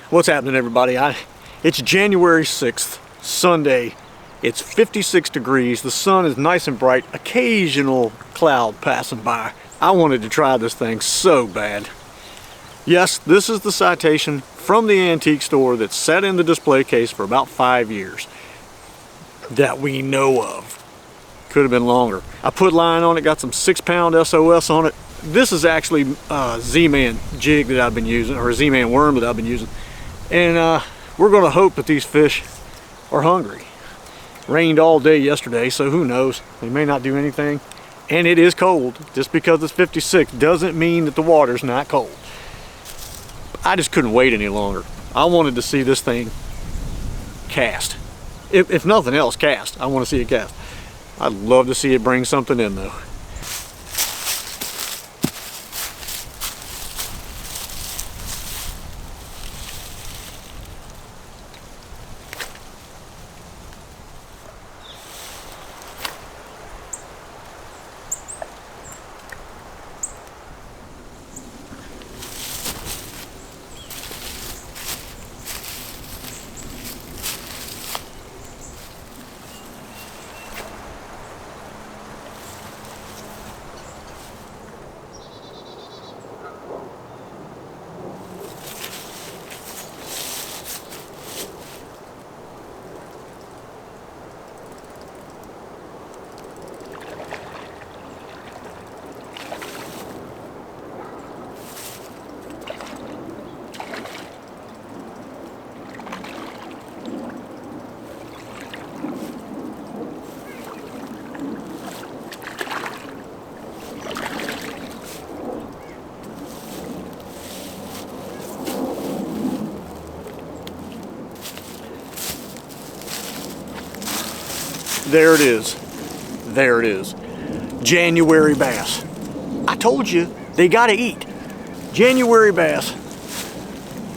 What's happening, everybody? It's January 6th, Sunday. It's 56 degrees. The sun is nice and bright. Occasional cloud passing by. I wanted to try this thing so bad. Yes, this is the Citation from the antique store that's sat in the display case for about 5 years that we know of. Could have been longer. I put line on it, got some 6-pound SOS on it. This is actually a Z-Man jig that I've been using, or a Z-Man worm that I've been using. And we're going to hope that these fish are hungry. Rained all day yesterday, so who knows? They may not do anything. And it is cold. Just because it's 56 doesn't mean that the water's not cold. I just couldn't wait any longer. I wanted to see this thing cast. If nothing else, cast. I want to see it cast. I'd love to see it bring something in, though. There it is. There it is. January bass. I told you, they gotta eat. January bass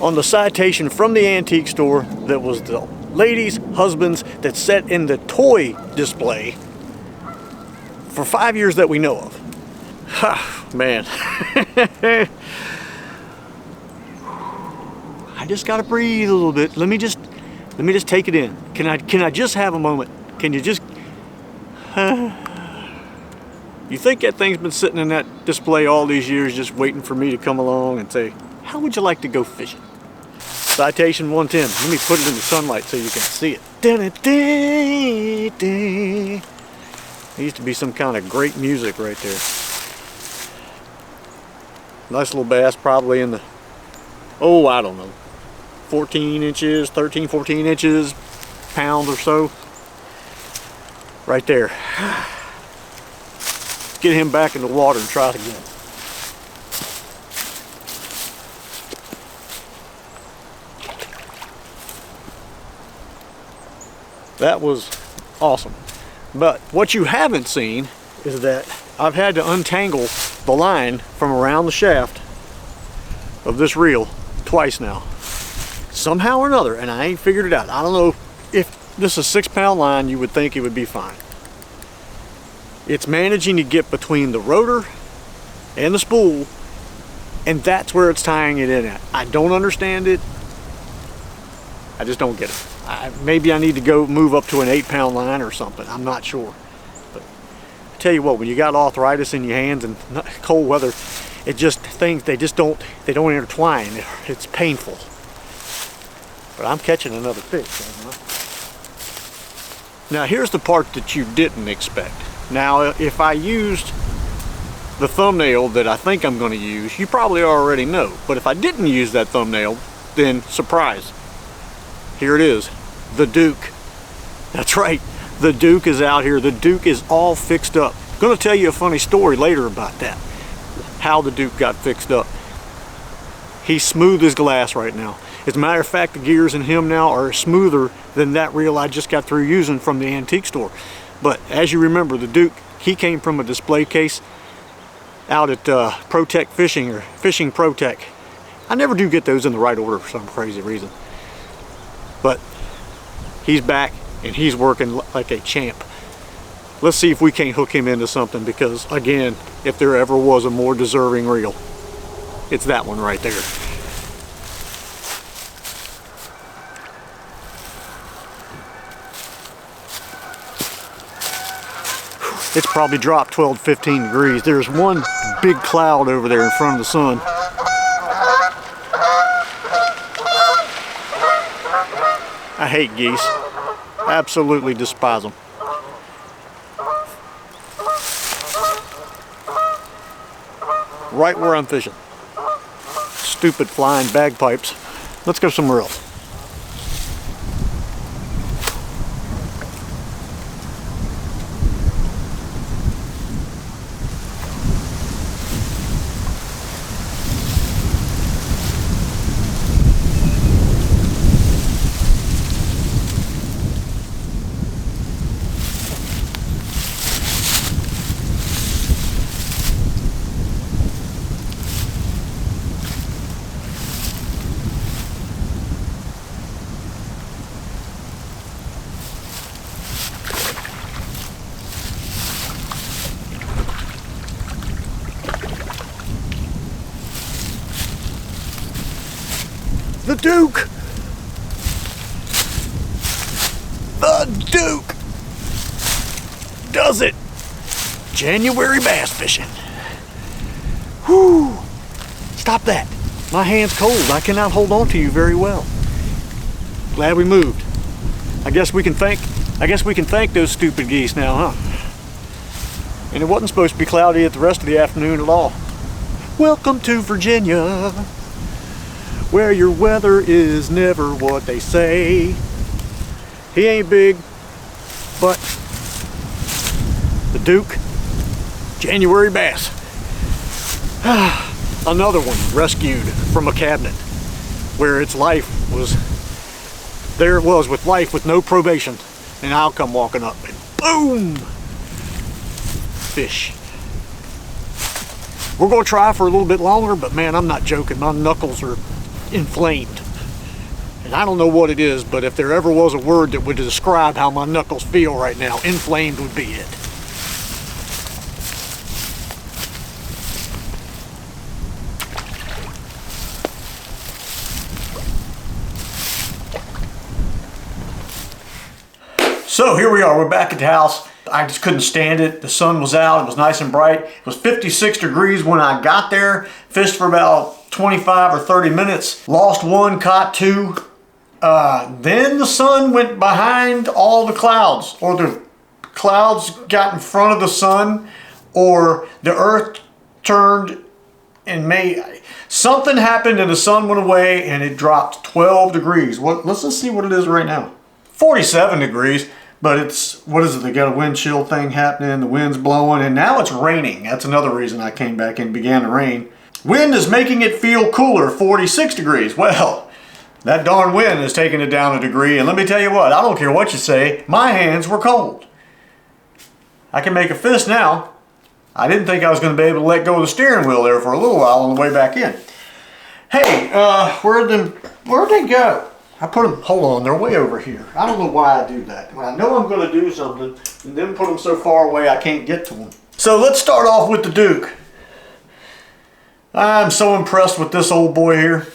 on the Citation from the antique store that was the ladies' husbands that sat in the toy display for 5 years that we know of. Ha, man. I just gotta breathe a little bit. Let me just take it in. Can I just have a moment? Can you just... You think that thing's been sitting in that display all these years just waiting for me to come along and say, how would you like to go fishing? Citation 110. Let me put it in the sunlight so you can see it. There used to be some kind of great music right there. Nice little bass, probably in the, oh, I don't know, 14 inches, 13, 14 inches, pound or so. Right there. Get him back in the water and try it again. That was awesome. But what you haven't seen is that I've had to untangle the line from around the shaft of this reel twice now. Somehow or another, and I ain't figured it out. I don't know if this is a 6-pound line, you would think it would be fine. It's managing to get between the rotor and the spool, and that's where it's tying it in at. I don't understand it. I just don't get it. Maybe I need to go move up to an 8-pound line or something. I'm not sure. But I tell you what, when you got arthritis in your hands and cold weather, it just things they don't intertwine. It's painful. But I'm catching another fish. Now here's the part that you didn't expect. Now if I used the thumbnail that I think I'm going to use, you probably already know. But if I didn't use that thumbnail, then surprise. Here it is, the Duke. That's right, the Duke is out here. The Duke is all fixed up. I'm going to tell you a funny story later about that. How the Duke got fixed up. He's smooth as glass right now. As a matter of fact, the gears in him now are smoother than that reel I just got through using from the antique store. But as you remember, the Duke He came from a display case out at Protec Fishing, or Fishing Protec. I never do get those in the right order for some crazy reason. But he's back and he's working like a champ. Let's see if we can't hook him into something, because again, if there ever was a more deserving reel, it's that one right there. It's probably dropped 12, 15 degrees. There's one big cloud over there in front of the sun. I hate geese. Absolutely despise them. Right where I'm fishing. Stupid flying bagpipes. Let's go somewhere else. The Duke! The Duke! Does it! January bass fishing. Whew! Stop that. My hand's cold. I cannot hold on to you very well. Glad we moved. I guess we can thank those stupid geese now, huh? And it wasn't supposed to be cloudy at the rest of the afternoon at all. Welcome to Virginia, where your weather is never what they say. He ain't big, but the Duke, January bass. Another one rescued from a cabinet where its life was, there it was with life with no probation, and I'll come walking up and boom, fish. We're gonna try for a little bit longer, but man, I'm not joking, my knuckles are inflamed. And I don't know what it is, but if there ever was a word that would describe how my knuckles feel right now, inflamed would be it. So here we are, we're back at the house. I just couldn't stand it. The sun was out, it was nice and bright. It was 56 degrees when I got there. Fished for about 25 or 30 minutes. Lost one, caught two. Then the sun went behind all the clouds, or the clouds got in front of the sun, or the earth turned and something happened and the sun went away and it dropped 12 degrees. Let's just see what it is right now. 47 degrees. But it's, what is it, they got a wind chill thing happening, the wind's blowing, and now it's raining. That's another reason I came back and began to rain. Wind is making it feel cooler, 46 degrees. Well, that darn wind is taking it down a degree, and let me tell you what, I don't care what you say, my hands were cold. I can make a fist now. I didn't think I was going to be able to let go of the steering wheel there for a little while on the way back in. Hey, where'd they go? I put them, hold on, they're way over here. I don't know why I do that. When I know I'm going to do something, and then put them so far away I can't get to them. So let's start off with the Duke. I'm so impressed with this old boy here.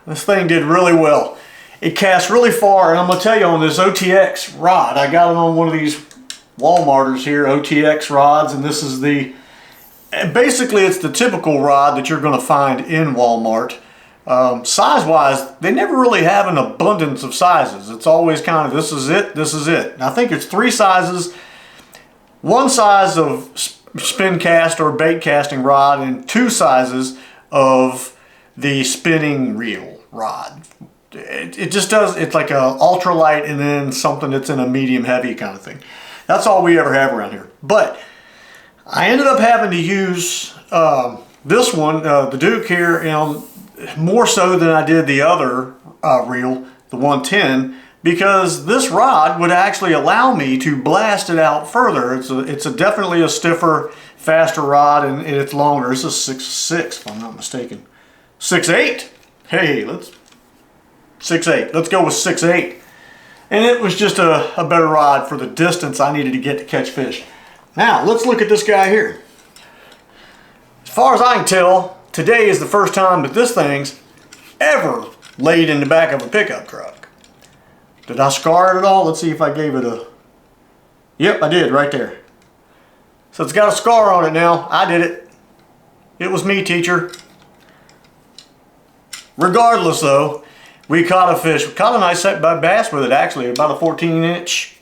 This thing did really well. It cast really far, and I'm going to tell you, on this OTX rod, I got it on one of these Walmarters here, OTX rods, and this is the, basically it's the typical rod that you're going to find in Walmart. Size-wise, they never really have an abundance of sizes. It's always kind of, this is it, this is it. And I think it's three sizes. One size of spin cast or bait casting rod, and two sizes of the spinning reel rod. It just does, it's like a ultralight and then something that's in a medium heavy kind of thing. That's all we ever have around here. But I ended up having to use this one, the Duke here, more so than I did the other reel, the 110. because this rod would actually allow me to blast it out further. It's definitely a stiffer, faster rod, and it's longer. This is 6.6 if I'm not mistaken. 6.8. Hey, let's 6.8. Let's go with 6.8. And it was just a better rod for the distance I needed to get to catch fish. Now, let's look at this guy here. As far as I can tell, today is the first time that this thing's ever laid in the back of a pickup truck. Did I scar it at all? Let's see if I gave it a... Yep, I did, right there. So it's got a scar on it now. I did it. It was me, teacher. Regardless, though, we caught a fish. We caught a nice set bass with it, actually, about a 14-inch,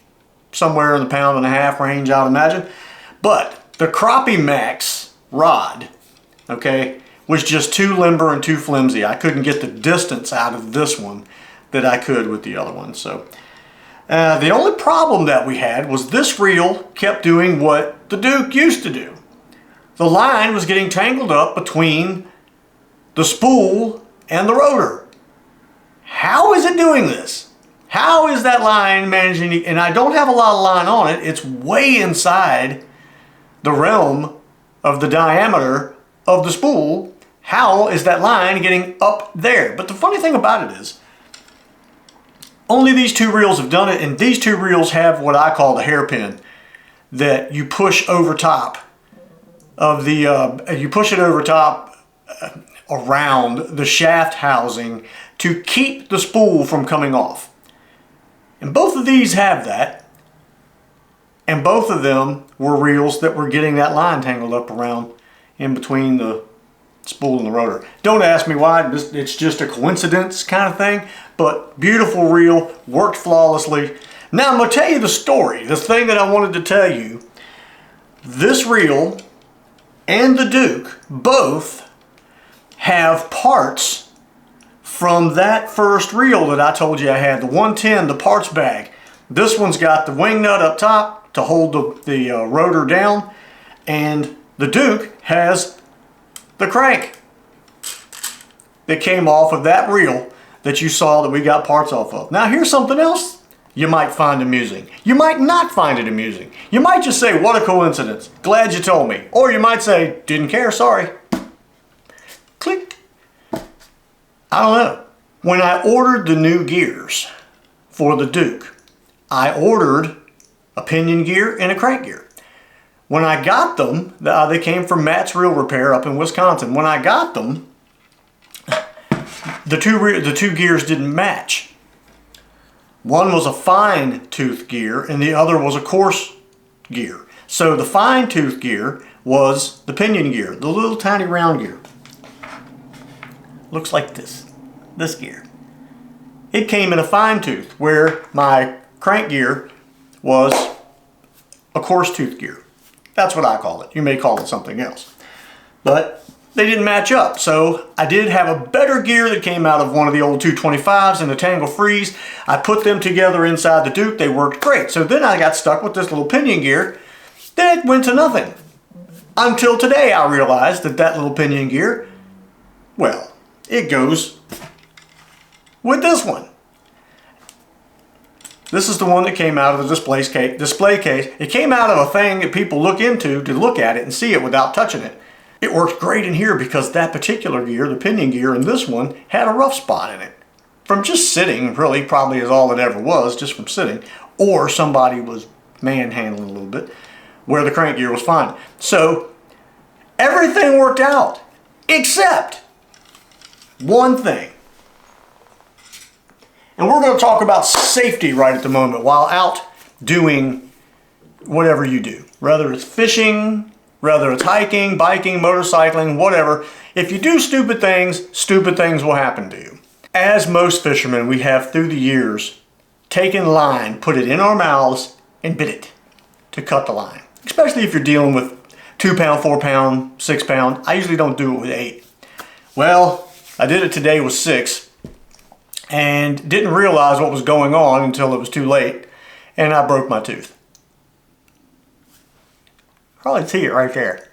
somewhere in the 1.5 pound range, I'd imagine. But the Crappie Max rod, okay, was just too limber and too flimsy. I couldn't get the distance out of this one that I could with the other one. So the only problem that we had was this reel kept doing what the Duke used to do. The line was getting tangled up between the spool and the rotor. How is it doing this? How is that line managing to, and I don't have a lot of line on it. It's way inside the realm of the diameter of the spool. How is that line getting up there? But the funny thing about it is, only these two reels have done it, and these two reels have what I call the hairpin that you push over top of the, you push it over top around the shaft housing to keep the spool from coming off. And both of these have that, and both of them were reels that were getting that line tangled up around in between the spool and the rotor. Don't ask me why, it's just a coincidence kind of thing, but beautiful reel, worked flawlessly. Now I'm going to tell you the story, the thing that I wanted to tell you. This reel and the Duke both have parts from that first reel that I told you I had, the 110, the parts bag. This one's got the wing nut up top to hold the rotor down, and the Duke has the crank that came off of that reel that you saw that we got parts off of. Now here's something else you might find amusing. You might not find it amusing. You might just say, what a coincidence. Glad you told me. Or you might say, didn't care, sorry. Click. I don't know. When I ordered the new gears for the Duke, I ordered a pinion gear and a crank gear. When I got them, they came from Matt's Reel Repair up in Wisconsin. When I got them, the two gears didn't match. One was a fine tooth gear and the other was a coarse gear. So the fine tooth gear was the pinion gear, the little tiny round gear. Looks like this gear. It came in a fine tooth, where my crank gear was a coarse tooth gear. That's what I call it. You may call it something else. But they didn't match up. So I did have a better gear that came out of one of the old 225s and the Tangle Freeze. I put them together inside the Duke. They worked great. So then I got stuck with this little pinion gear that went to nothing. Until today I realized that that little pinion gear, well, it goes with this one. This is the one that came out of the display case. It came out of a thing that people look into to look at it and see it without touching it. It works great in here because that particular gear, the pinion gear, and this one had a rough spot in it. From just sitting, really, probably is all it ever was, just from sitting. Or somebody was manhandling a little bit, where the crank gear was fine. So everything worked out, except one thing. And we're going to talk about safety right at the moment while out doing whatever you do. Whether it's fishing, whether it's hiking, biking, motorcycling, whatever. If you do stupid things will happen to you. As most fishermen, we have through the years taken line, put it in our mouths, and bit it to cut the line. Especially if you're dealing with 2 pound, 4 pound, 6 pound. I usually don't do it with 8. Well, I did it today with 6. And didn't realize what was going on until it was too late, and I broke my tooth. Probably see it right there.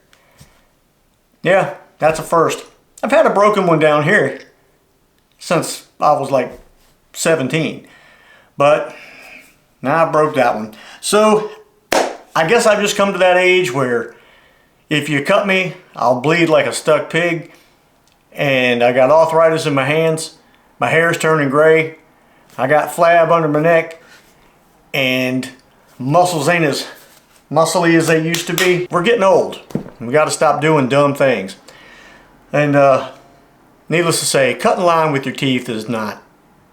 Yeah, that's a first. I've had a broken one down here since I was like 17, But now I broke that one. So I guess I've just come to that age where if you cut me, I'll bleed like a stuck pig. And I got arthritis in my hands. My hair's turning gray. I got flab under my neck. And muscles ain't as muscly as they used to be. We're getting old. We got to stop doing dumb things. And needless to say, cutting line with your teeth is not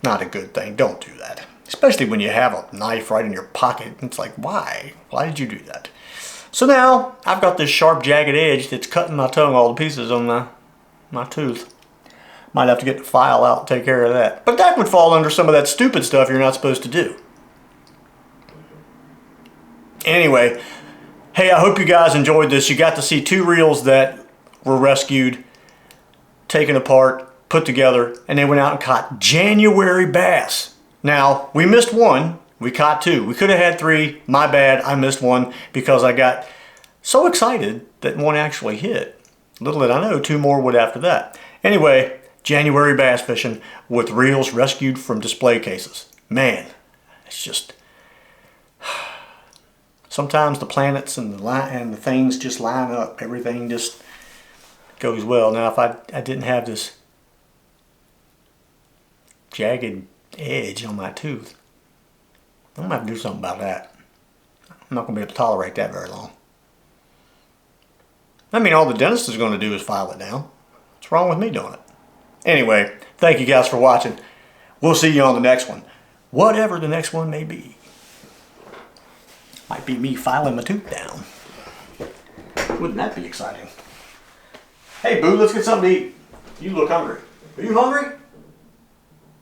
a good thing. Don't do that. Especially when you have a knife right in your pocket. It's like, why? Why did you do that? So now I've got this sharp, jagged edge that's cutting my tongue all to pieces on my tooth. Might have to get the file out and take care of that. But that would fall under some of that stupid stuff you're not supposed to do. Anyway, hey, I hope you guys enjoyed this. You got to see 2 reels that were rescued, taken apart, put together, and they went out and caught January bass. Now, we missed one. We caught 2. We could have had 3. My bad, I missed one because I got so excited that one actually hit. Little did I know 2 more would after that. Anyway, January bass fishing with reels rescued from display cases. Man, it's just... Sometimes the planets and the things just line up. Everything just goes well. Now, if I didn't have this jagged edge on my tooth, I'm going to have to do something about that. I'm not going to be able to tolerate that very long. I mean, all the dentist is going to do is file it down. What's wrong with me doing it? Anyway, thank you guys for watching. We'll see you on the next one. Whatever the next one may be. Might be me filing my tooth down. Wouldn't that be exciting? Hey, boo, let's get something to eat. You look hungry. Are you hungry?